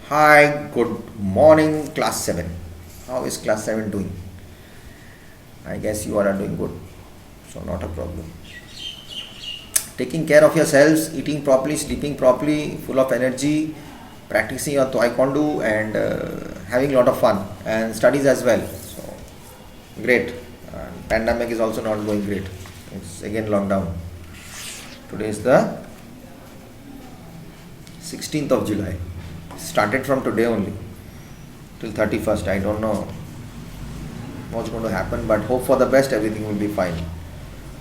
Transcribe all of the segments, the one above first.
Hi, good morning, class 7. How is class 7 doing? I guess you all are doing good, so not a problem. Taking care of yourselves, eating properly, sleeping properly, full of energy, practicing your taekwondo, and having a lot of fun, and studies as well. So, great. Pandemic is also not going great. It's again lockdown. Today is the 16th of July. Started from today only till 31st. I don't know what's going to happen, but hope for the best, everything will be fine.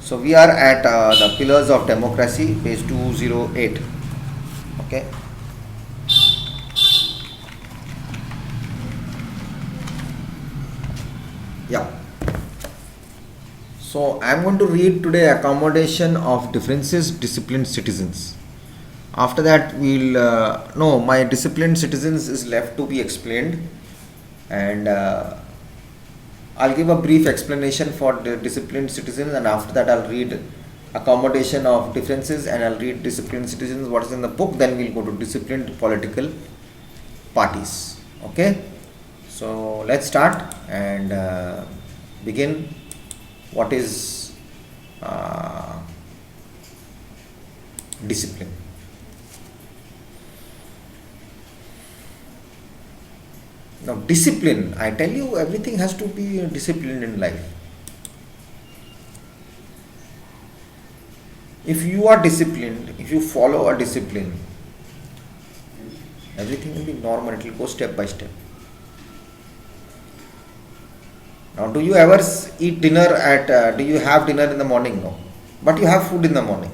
So we are at the Pillars of Democracy, page 208. Okay. Yeah. So I am going to read today Accommodation of Differences, Disciplined Citizens. After that, we'll no, my disciplined citizens is left to be explained, and I'll give a brief explanation for the disciplined citizens, and after that, I'll read accommodation of differences, and I'll read disciplined citizens, what is in the book. Then we'll go to disciplined political parties. Okay, so let's start and begin. What is discipline? Now, discipline, I tell you, everything has to be disciplined in life. If you are disciplined, if you follow a discipline, everything will be normal, it will go step by step. Now, do you ever eat dinner do you have dinner in the morning? No. But you have food in the morning.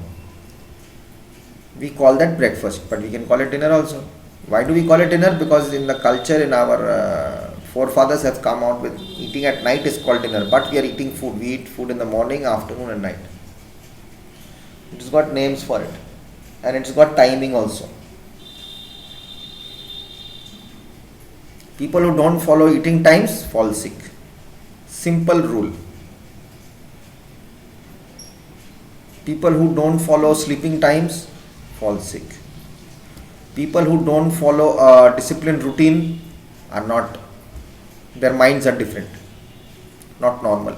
We call that breakfast, but we can call it dinner also. Why do we call it dinner? Because in the culture, in our forefathers have come out with eating at night is called dinner, but we are eating food. We eat food in the morning, afternoon, and night. It's got names for it, and it's got timing also. People who don't follow eating times fall sick. Simple rule. People who don't follow sleeping times fall sick. People who don't follow a disciplined routine are not, their minds are different, not normal.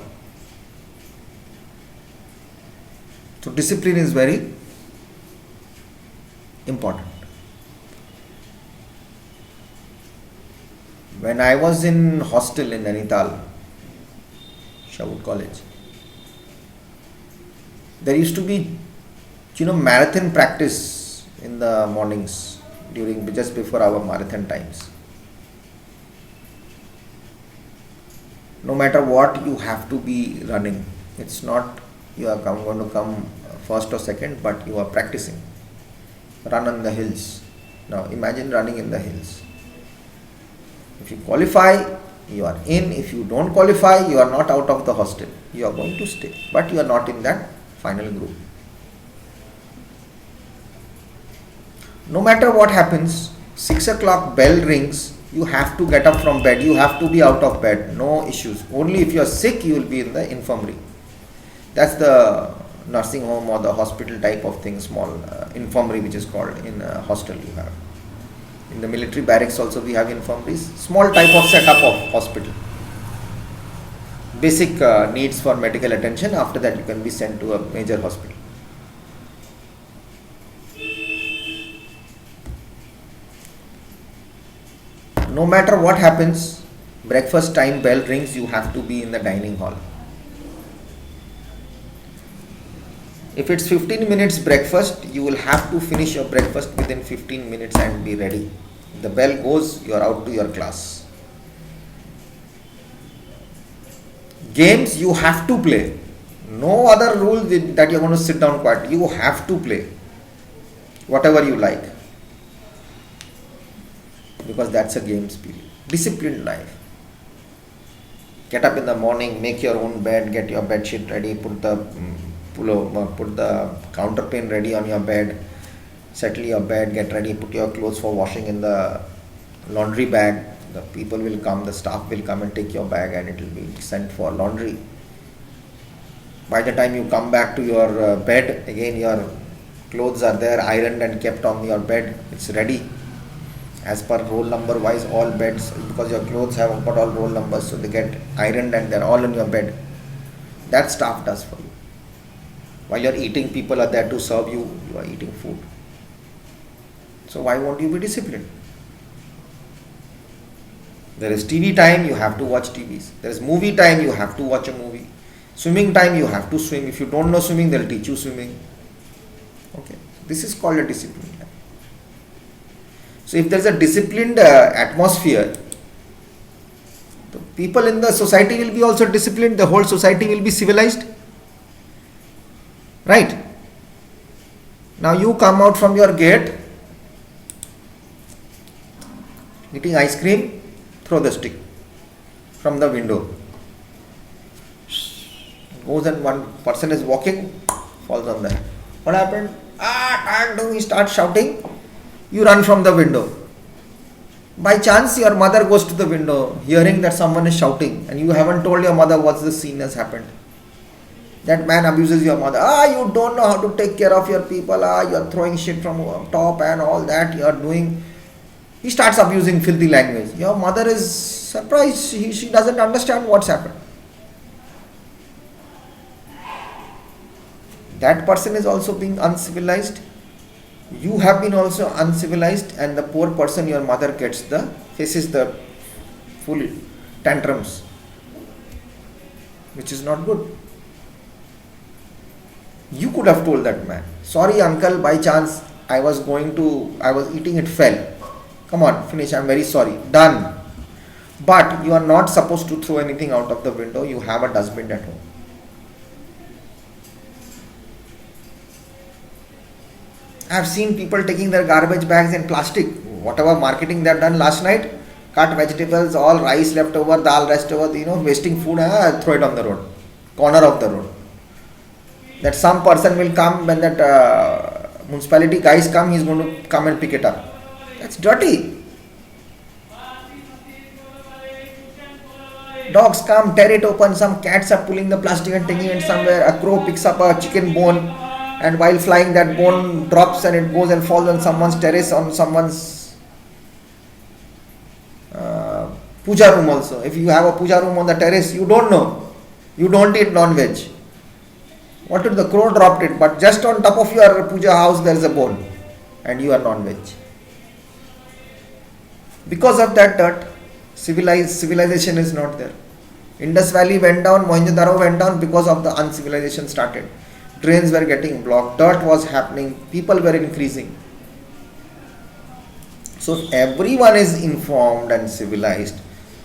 So discipline is very important. When I was in hostel in Nainital, Sherwood College, there used to be, marathon practice in the mornings during just before our marathon times. No matter what, you have to be running. It's not you are going to come first or second, but you are practicing. Run on the hills. Now imagine running in the hills. If you qualify, you are in. If you don't qualify, you are not out of the hostel. You are going to stay, but you are not in that final group. No matter what happens, 6 o'clock bell rings, you have to get up from bed, you have to be out of bed, no issues. Only if you are sick, you will be in the infirmary. That's the nursing home or the hospital type of thing, small infirmary which is called in a hostel you have. In the military barracks also we have infirmaries, small type of setup of hospital. Basic needs for medical attention, after that you can be sent to a major hospital. No matter what happens, breakfast time bell rings, you have to be in the dining hall. If it's 15 minutes breakfast, you will have to finish your breakfast within 15 minutes and be ready. The bell goes, you are out to your class. Games you have to play. No other rule that you're going to sit down quiet. You have to play whatever you like, because that's a games period. Disciplined life. Get up in the morning, make your own bed, get your bed sheet ready, put the counterpane ready on your bed, settle your bed, get ready, put your clothes for washing in the laundry bag. The people will come, the staff will come and take your bag, and it will be sent for laundry. By the time you come back to your bed, again your clothes are there, ironed and kept on your bed, it's ready. as per roll number wise, all beds, because your clothes have got all roll numbers, so they get ironed and they're all on your bed. That staff does for you. While you're eating, people are there to serve you, you are eating food. So why won't you be disciplined? There is TV time, you have to watch TVs. There is movie time, you have to watch a movie. Swimming time, you have to swim. If you don't know swimming, they'll teach you swimming. Okay, this is called a disciplined life. So if there is a disciplined atmosphere, the people in the society will be also disciplined, the whole society will be civilized. Right? Now you come out from your gate, eating ice cream, throw the stick from the window. Goes and one person is walking, falls on there. What happened? He starts shouting. You run from the window. By chance, your mother goes to the window, hearing that someone is shouting, and you haven't told your mother what the scene has happened. That man abuses your mother. You don't know how to take care of your people. You're throwing shit from top and all that you're doing. He starts abusing filthy language. Your mother is surprised. She doesn't understand what's happened. That person is also being uncivilized. You have been also uncivilized, and the poor person, your mother, faces the full tantrums, which is not good. You could have told that man, sorry uncle, by chance I was eating, it fell. Come on, finish, I'm very sorry. Done. But you are not supposed to throw anything out of the window. You have a dustbin at home. I have seen people taking their garbage bags in plastic. Whatever marketing they have done last night, cut vegetables, all rice left over, dal rest over, wasting food, throw it on the road, corner of the road. That some person will come, when that municipality guys come, he's going to come and pick it up. That's dirty. Dogs come, tear it open, some cats are pulling the plastic and taking it somewhere, a crow picks up a chicken bone, and while flying that bone drops and it goes and falls on someone's terrace, on someone's puja room also. If you have a puja room on the terrace, you don't know. You don't eat non-veg. What if the crow dropped it, but just on top of your puja house there is a bone and you are non-veg. Because of that dirt, civilization is not there. Indus Valley went down, Mohenjo-daro went down because of the uncivilization started. Drains were getting blocked, dirt was happening, people were increasing. So if everyone is informed and civilized,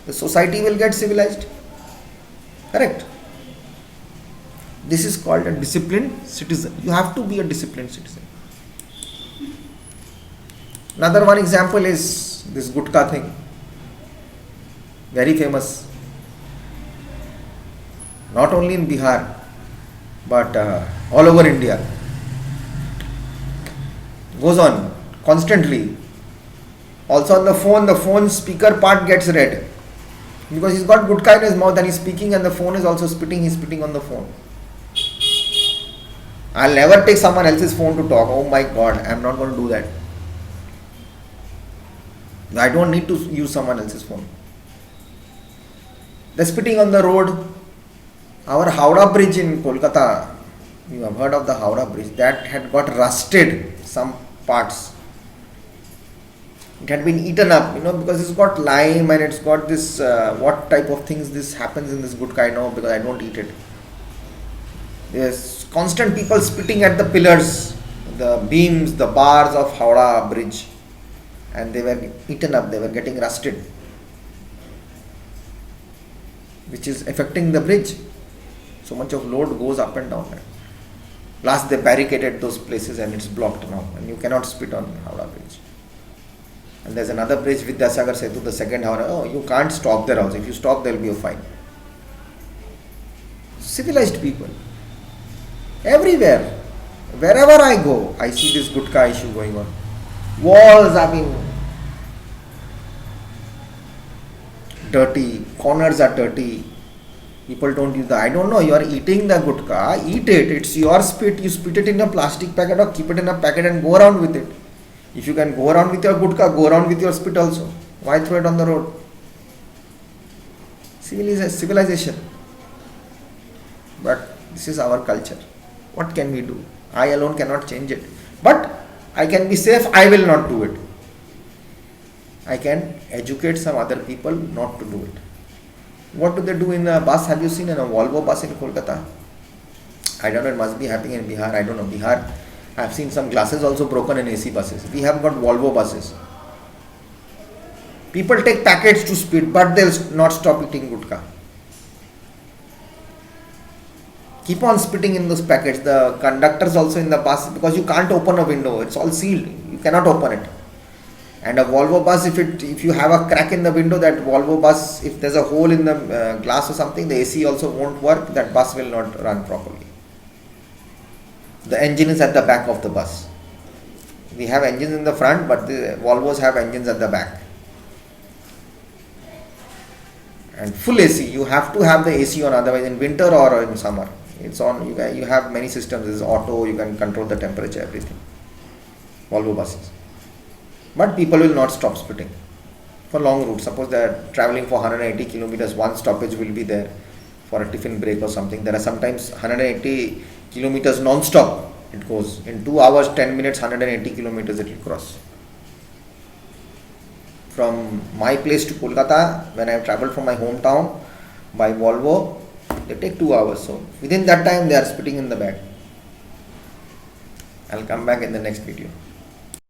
the society will get civilized. Correct? This is called a disciplined citizen. You have to be a disciplined citizen. Another one example is this gutka thing. Very famous. Not only in Bihar, but all over India. Goes on constantly. Also on the phone speaker part gets red. Because he's got gutka in his mouth and he's speaking, and the phone is also spitting, he's spitting on the phone. I'll never take someone else's phone to talk. Oh my God, I'm not going to do that. I don't need to use someone else's phone. The spitting on the road. Our Howrah Bridge in Kolkata, you have heard of the Howrah Bridge, that had got rusted, some parts. It had been eaten up, because it's got lime and it's got this, what type of things this happens in this gutka, I know, because I don't eat it. There's constant people spitting at the pillars, the beams, the bars of Howrah Bridge, and they were eaten up, they were getting rusted, which is affecting the bridge. So much of load goes up and down. Last they barricaded those places and it's blocked now, and you cannot spit on Howrah Bridge. And there's another bridge, Vidyasagar Setu, the second Howrah. Oh, you can't stop there also. If you stop, there will be a fine. Civilized people. Everywhere. Wherever I go, I see this gutka issue going on. Walls are being dirty, corners are dirty. People don't use that. I don't know, you are eating the gutka, eat it. It's your spit. You spit it in a plastic packet or keep it in a packet and go around with it. If you can go around with your gutka, go around with your spit also. Why throw it on the road? Civilization. But this is our culture. What can we do? I alone cannot change it. But I can be safe, I will not do it. I can educate some other people not to do it. What do they do in a bus? Have you seen in a Volvo bus in Kolkata? I don't know, it must be happening in Bihar. I don't know. Bihar, I have seen some glasses also broken in AC buses. We have got Volvo buses. People take packets to spit, but they'll not stop eating gutka. Keep on spitting in those packets. The conductors also in the bus, because you can't open a window. It's all sealed. You cannot open it. And a Volvo bus, if you have a crack in the window, that Volvo bus, if there's a hole in the glass or something, the AC also won't work. That bus will not run properly. The engine is at the back of the bus. We have engines in the front, but the Volvos have engines at the back. And full AC, you have to have the AC on, otherwise in winter or in summer. It's on, you have many systems, this is auto, you can control the temperature, everything. Volvo buses. But people will not stop spitting for long routes. Suppose they are traveling for 180 kilometers, one stoppage will be there for a tiffin break or something. There are sometimes 180 kilometers non-stop. It goes in 2 hours, 10 minutes, 180 kilometers it will cross. From my place to Kolkata, when I have travelled from my hometown by Volvo, they take 2 hours. So within that time they are spitting in the bag. I'll come back in the next video.